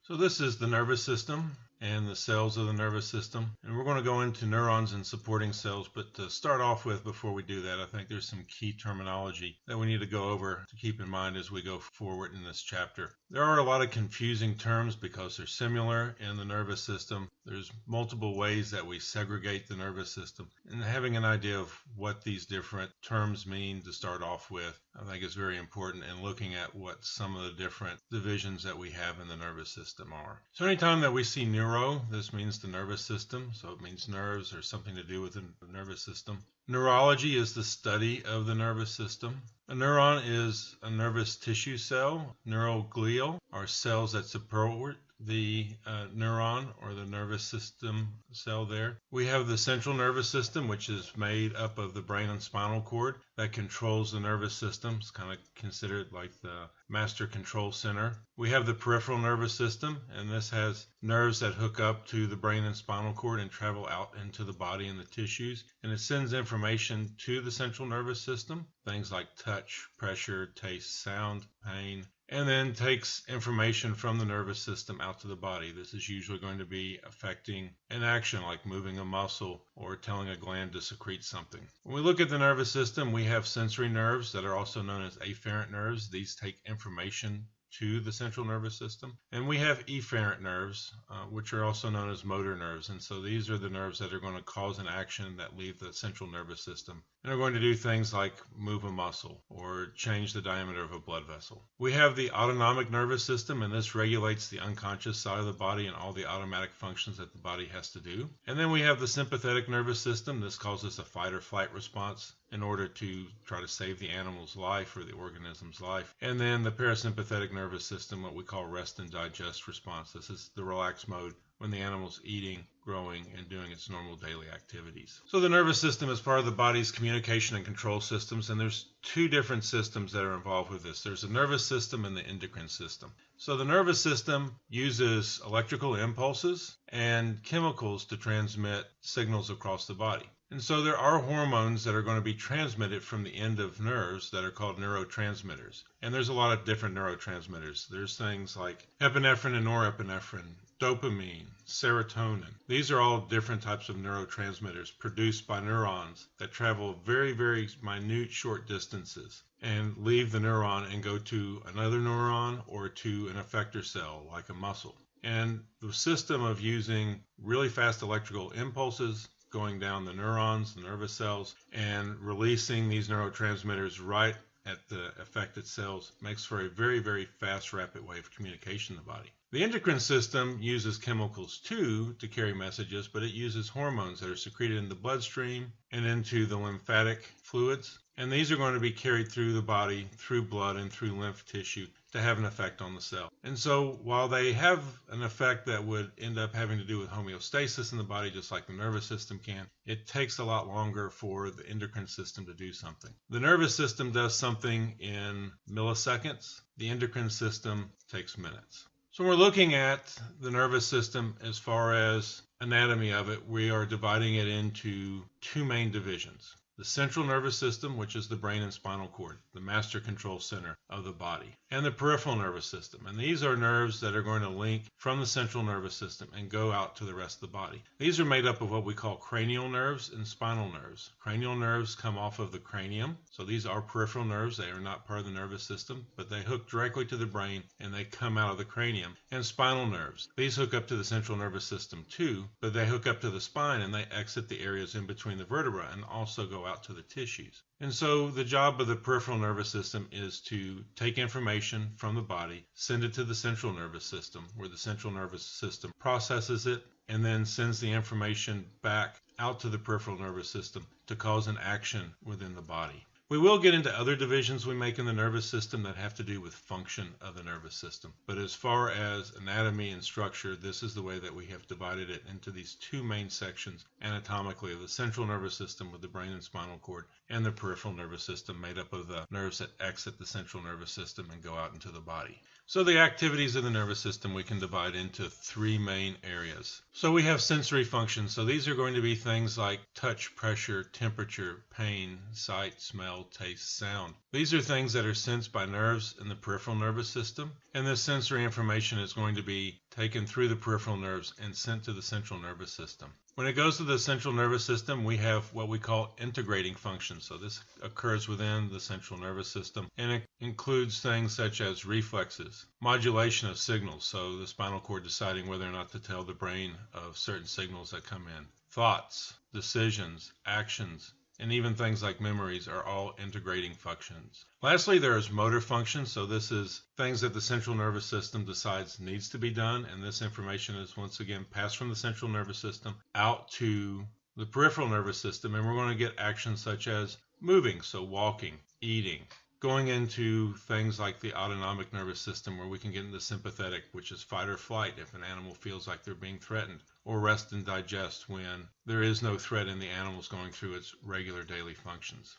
So this is the nervous system and the cells of the nervous system. And we're going to go into neurons and supporting cells. But to start off with, before we do that, I think there's some key terminology that we need to go over to keep in mind as we go forward in this chapter. There are a lot of confusing terms because they're similar in the nervous system. There's multiple ways that we segregate the nervous system. And having an idea of what these different terms mean to start off with, I think is very important in looking at what some of the different divisions that we have in the nervous system are. So anytime that we see neuro, this means the nervous system. So it means nerves or something to do with the nervous system. Neurology is the study of the nervous system. A neuron is a nervous tissue cell. Neuroglial are cells that support the neuron or the nervous system cell there. We have the central nervous system, which is made up of the brain and spinal cord that controls the nervous system. It's kind of considered like the master control center. We have the peripheral nervous system, and this has nerves that hook up to the brain and spinal cord and travel out into the body and the tissues. And it sends information to the central nervous system, things like touch, pressure, taste, sound, pain, and then takes information from the nervous system out to the body. This is usually going to be affecting an action like moving a muscle or telling a gland to secrete something. When we look at the nervous system, we have sensory nerves that are also known as afferent nerves. These take information to the central nervous system. And we have efferent nerves, which are also known as motor nerves. And so these are the nerves that are going to cause an action that leave the central nervous system and are going to do things like move a muscle or change the diameter of a blood vessel. We have the autonomic nervous system, and this regulates the unconscious side of the body and all the automatic functions that the body has to do. And then we have the sympathetic nervous system. This causes a fight or flight response in order to try to save the animal's life or the organism's life. And then the parasympathetic nervous system, what we call rest and digest response. This is the relaxed mode when the animal's eating, growing, and doing its normal daily activities. So the nervous system is part of the body's communication and control systems, and there's two different systems that are involved with this. There's the nervous system and the endocrine system. So the nervous system uses electrical impulses and chemicals to transmit signals across the body. And so there are hormones that are going to be transmitted from the end of nerves that are called neurotransmitters. And there's a lot of different neurotransmitters. There's things like epinephrine and norepinephrine, dopamine, serotonin. These are all different types of neurotransmitters produced by neurons that travel very, very minute short distances and leave the neuron and go to another neuron or to an effector cell like a muscle. And the system of using really fast electrical impulses going down the neurons, the nervous cells, and releasing these neurotransmitters right at the affected cells makes for a very, very fast, rapid way of communication in the body. The endocrine system uses chemicals too to carry messages, but it uses hormones that are secreted in the bloodstream and into the lymphatic fluids. And these are going to be carried through the body, through blood, and through lymph tissue to have an effect on the cell. And so while they have an effect that would end up having to do with homeostasis in the body, just like the nervous system can, it takes a lot longer for the endocrine system to do something. The nervous system does something in milliseconds. The endocrine system takes minutes. So we're looking at the nervous system as far as anatomy of it. We are dividing it into two main divisions. The central nervous system, which is the brain and spinal cord, the master control center of the body, and the peripheral nervous system. And these are nerves that are going to link from the central nervous system and go out to the rest of the body. These are made up of what we call cranial nerves and spinal nerves. Cranial nerves come off of the cranium. So these are peripheral nerves. They are not part of the nervous system, but they hook directly to the brain and they come out of the cranium. And spinal nerves. These hook up to the central nervous system too, but they hook up to the spine and they exit the areas in between the vertebrae and also go out to the tissues. And so the job of the peripheral nervous system is to take information from the body, send it to the central nervous system, where the central nervous system processes it and then sends the information back out to the peripheral nervous system to cause an action within the body. We will get into other divisions we make in the nervous system that have to do with function of the nervous system. But as far as anatomy and structure, this is the way that we have divided it into these two main sections anatomically of the central nervous system with the brain and spinal cord and the peripheral nervous system made up of the nerves that exit the central nervous system and go out into the body. So the activities of the nervous system we can divide into three main areas. So we have sensory functions. So these are going to be things like touch, pressure, temperature, pain, sight, smell, smell, taste, sound. These are things that are sensed by nerves in the peripheral nervous system, and this sensory information is going to be taken through the peripheral nerves and sent to the central nervous system. When it goes to the central nervous system, we have what we call integrating functions. So this occurs within the central nervous system, and it includes things such as reflexes, modulation of signals, so the spinal cord deciding whether or not to tell the brain of certain signals that come in, thoughts, decisions, actions, and even things like memories are all integrating functions. Lastly, there is motor function. So this is things that the central nervous system decides needs to be done, and this information is once again passed from the central nervous system out to the peripheral nervous system, and we're going to get actions such as moving, so walking, eating, going into things like the autonomic nervous system, where we can get into sympathetic, which is fight or flight if an animal feels like they're being threatened, or rest and digest when there is no threat and the animal's going through its regular daily functions.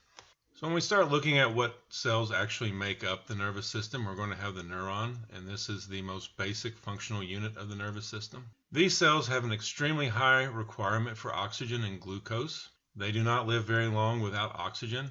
So when we start looking at what cells actually make up the nervous system, we're going to have the neuron, and this is the most basic functional unit of the nervous system. These cells have an extremely high requirement for oxygen and glucose. They do not live very long without oxygen,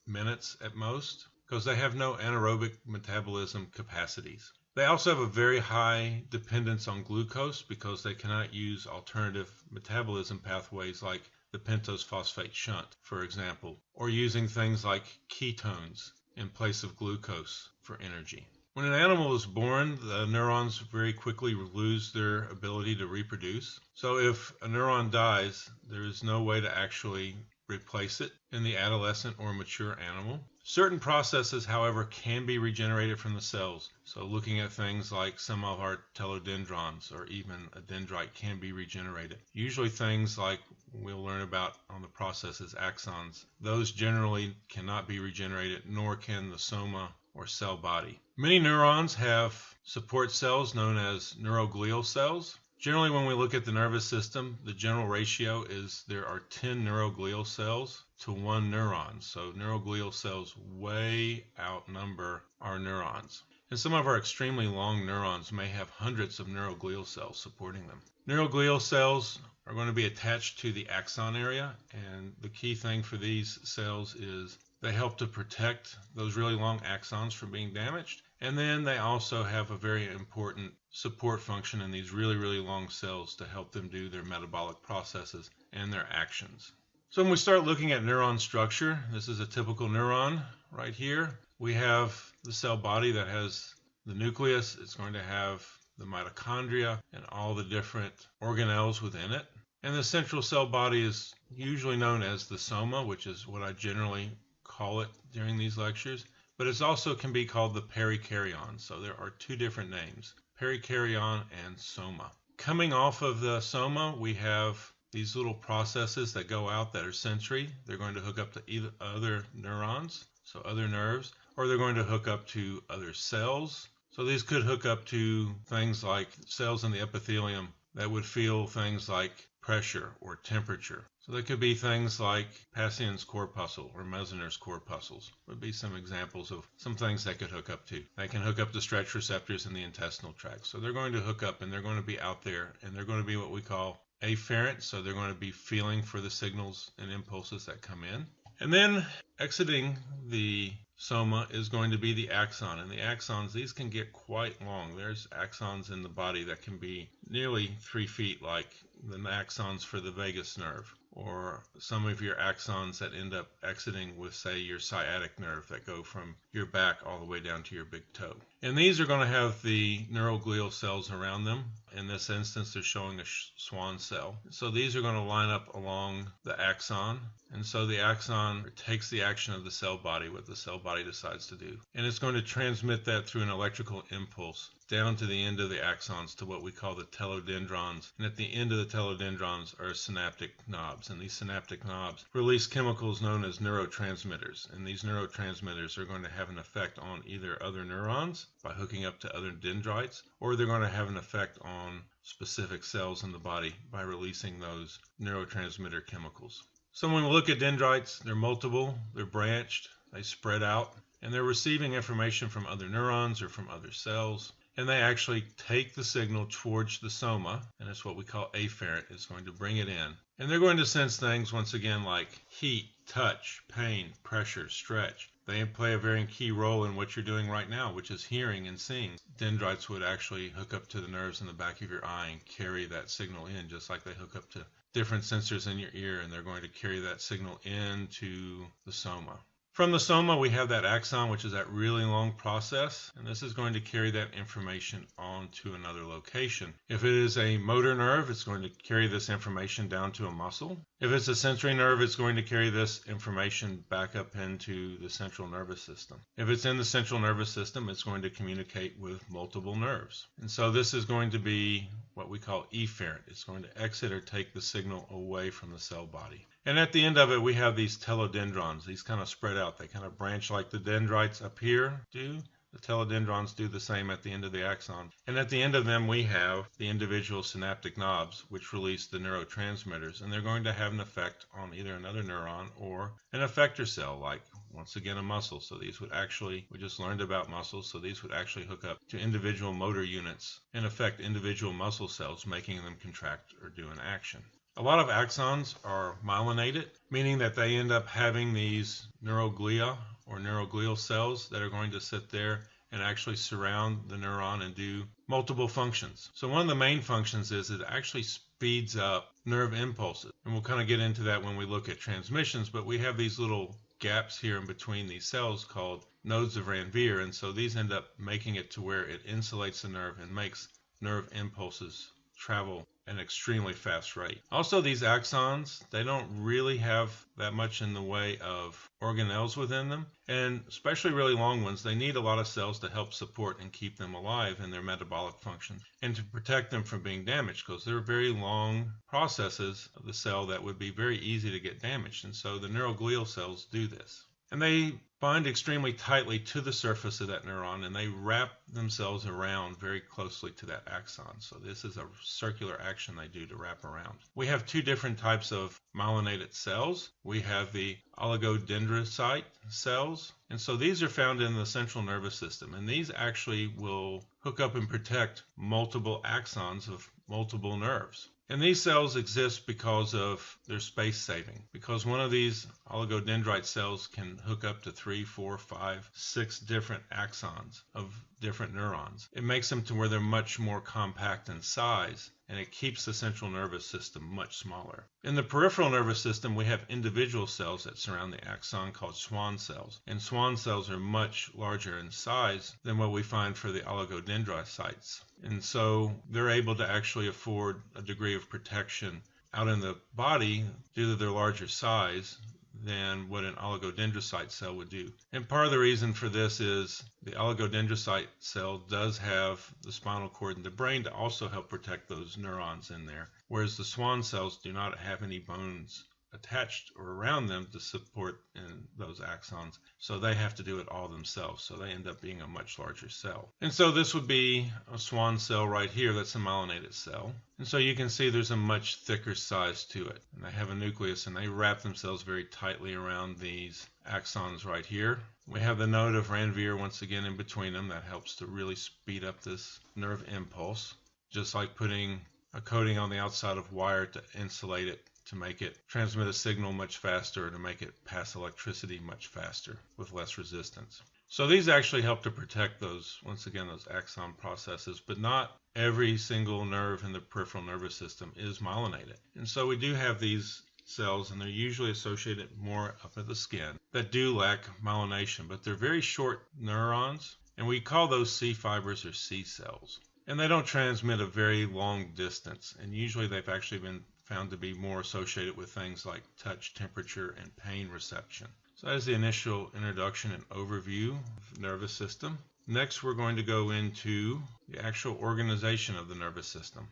minutes at most, because they have no anaerobic metabolism capacities. They also have a very high dependence on glucose because they cannot use alternative metabolism pathways like the pentose phosphate shunt, for example, or using things like ketones in place of glucose for energy. When an animal is born, the neurons very quickly lose their ability to reproduce. So if a neuron dies, there is no way to actually replace it in the adolescent or mature animal. Certain processes, however, can be regenerated from the cells. So looking at things like some of our telodendrons or even a dendrite can be regenerated. Usually things like we'll learn about on the process as axons, those generally cannot be regenerated, nor can the soma or cell body. Many neurons have support cells known as neuroglial cells. Generally, when we look at the nervous system, the general ratio is there are 10 neuroglial cells to 1 neuron. So neuroglial cells way outnumber our neurons. And some of our extremely long neurons may have hundreds of neuroglial cells supporting them. Neuroglial cells are going to be attached to the axon area, and the key thing for these cells is they help to protect those really long axons from being damaged. And then they also have a very important support function in these really, really long cells to help them do their metabolic processes and their actions. So when we start looking at neuron structure, this is a typical neuron right here. We have the cell body that has the nucleus. It's going to have the mitochondria and all the different organelles within it. And the central cell body is usually known as the soma, which is what I generally call it during these lectures. But it also can be called the perikaryon. So there are two different names, perikaryon and soma. Coming off of the soma, we have these little processes that go out that are sensory. They're going to hook up to either other neurons, so other nerves, or they're going to hook up to other cells. So these could hook up to things like cells in the epithelium that would feel things like pressure or temperature. So there could be things like Passien's corpuscle or Meissner's corpuscles would be some examples of some things they could hook up to. They can hook up to stretch receptors in the intestinal tract. So they're going to hook up and they're going to be out there, and they're going to be what we call afferent. So they're going to be feeling for the signals and impulses that come in. And then exiting the soma is going to be the axon. And the axons, these can get quite long. There's axons in the body that can be nearly 3 feet, like the axons for the vagus nerve, or some of your axons that end up exiting with, say, your sciatic nerve that go from your back all the way down to your big toe. And these are going to have the neuroglial cells around them. In this instance, they're showing a swan cell. So these are going to line up along the axon. And so the axon takes the action of the cell body, what the cell body decides to do. And it's going to transmit that through an electrical impulse down to the end of the axons to what we call the telodendrons. And at the end of the telodendrons are synaptic knobs. And these synaptic knobs release chemicals known as neurotransmitters. And these neurotransmitters are going to have an effect on either other neurons by hooking up to other dendrites, or they're going to have an effect on specific cells in the body by releasing those neurotransmitter chemicals. So when we look at dendrites, they're multiple, they're branched, they spread out, and they're receiving information from other neurons or from other cells. and they actually take the signal towards the soma, and it's what we call afferent. It's going to bring it in. And they're going to sense things, once again, like heat, touch, pain, pressure, stretch. They play a very key role in what you're doing right now, which is hearing and seeing. Dendrites would actually hook up to the nerves in the back of your eye and carry that signal in, just like they hook up to different sensors in your ear, and they're going to carry that signal into the soma. From the soma, we have that axon, which is that really long process, and this is going to carry that information on to another location. If it is a motor nerve, it's going to carry this information down to a muscle. If it's a sensory nerve, it's going to carry this information back up into the central nervous system. If it's in the central nervous system, it's going to communicate with multiple nerves. And so this is going to be what we call efferent. It's going to exit or take the signal away from the cell body. And at the end of it, we have these telodendrons. These kind of spread out. They kind of branch like the dendrites up here do. The telodendrons do the same at the end of the axon. And at the end of them, we have the individual synaptic knobs, which release the neurotransmitters. And they're going to have an effect on either another neuron or an effector cell, like, once again, a muscle. So these would actually, we just learned about muscles, so these would actually hook up to individual motor units and affect individual muscle cells, making them contract or do an action. A lot of axons are myelinated, meaning that they end up having these neuroglia or neuroglial cells that are going to sit there and actually surround the neuron and do multiple functions. So one of the main functions is it actually speeds up nerve impulses. And we'll kind of get into that when we look at transmissions, but we have these little gaps here in between these cells called nodes of Ranvier, and so these end up making it to where it insulates the nerve and makes nerve impulses travel at an extremely fast rate. Also, these axons, they don't really have that much in the way of organelles within them, and especially really long ones, they need a lot of cells to help support and keep them alive in their metabolic function and to protect them from being damaged, because they're very long processes of the cell that would be very easy to get damaged, and so the neuroglial cells do this. And they bind extremely tightly to the surface of that neuron, and they wrap themselves around very closely to that axon. So this is a circular action they do to wrap around. We have two different types of myelinated cells. We have the oligodendrocyte cells, and so these are found in the central nervous system, and these actually will hook up and protect multiple axons of multiple nerves. And these cells exist because of their space saving, because one of these oligodendrite cells can hook up to 3, 4, 5, 6 different axons of different neurons. It makes them to where they're much more compact in size, and it keeps the central nervous system much smaller. In the peripheral nervous system, we have individual cells that surround the axon called Schwann cells, and Schwann cells are much larger in size than what we find for the oligodendrocytes. And so they're able to actually afford a degree of protection out in the body due to their larger size than what an oligodendrocyte cell would do. And part of the reason for this is the oligodendrocyte cell does have the spinal cord and the brain to also help protect those neurons in there, whereas the Schwann cells do not have any bones attached or around them to support in those axons, so they have to do it all themselves, so they end up being a much larger cell. And so this would be a Schwann cell right here. That's a myelinated cell, and so you can see there's a much thicker size to it, and they have a nucleus, and they wrap themselves very tightly around these axons right here. We have the node of Ranvier once again in between them. That helps to really speed up this nerve impulse, just like putting a coating on the outside of wire to insulate it, to make it transmit a signal much faster, to make it pass electricity much faster with less resistance. So these actually help to protect those, once again, those axon processes, but not every single nerve in the peripheral nervous system is myelinated. And so we do have these cells, and they're usually associated more up at the skin, that do lack myelination, but they're very short neurons, and we call those C fibers or C cells. And they don't transmit a very long distance, and usually they've actually been found to be more associated with things like touch, temperature, and pain reception. So that is the initial introduction and overview of the nervous system. Next, we're going to go into the actual organization of the nervous system.